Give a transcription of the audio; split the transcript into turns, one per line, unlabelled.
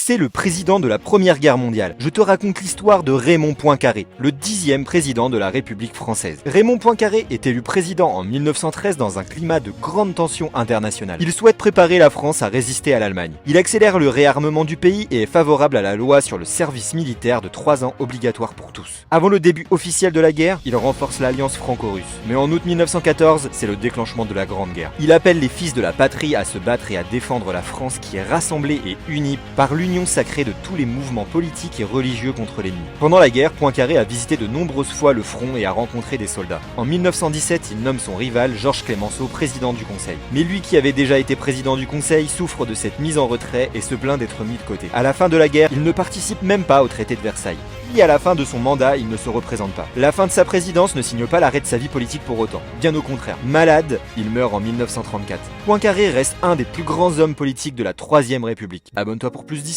C'est le président de la Première Guerre mondiale. Je te raconte l'histoire de Raymond Poincaré, le 10e président de la République française. Raymond Poincaré est élu président en 1913 dans un climat de grande tension internationale. Il souhaite préparer la France à résister à l'Allemagne. Il accélère le réarmement du pays et est favorable à la loi sur le service militaire de 3 ans obligatoire pour tous. Avant le début officiel de la guerre, il renforce l'alliance franco-russe. Mais en août 1914, c'est le déclenchement de la Grande Guerre. Il appelle les fils de la patrie à se battre et à défendre la France qui est rassemblée et unie par l'union sacrée de tous les mouvements politiques et religieux contre l'ennemi. Pendant la guerre, Poincaré a visité de nombreuses fois le front et a rencontré des soldats. En 1917, il nomme son rival, Georges Clemenceau, président du Conseil. Mais lui qui avait déjà été président du Conseil souffre de cette mise en retrait et se plaint d'être mis de côté. À la fin de la guerre, il ne participe même pas au traité de Versailles. Et à la fin de son mandat, il ne se représente pas. La fin de sa présidence ne signe pas l'arrêt de sa vie politique pour autant. Bien au contraire. Malade, il meurt en 1934. Poincaré reste un des plus grands hommes politiques de la Troisième République. Abonne-toi pour plus d'histoires.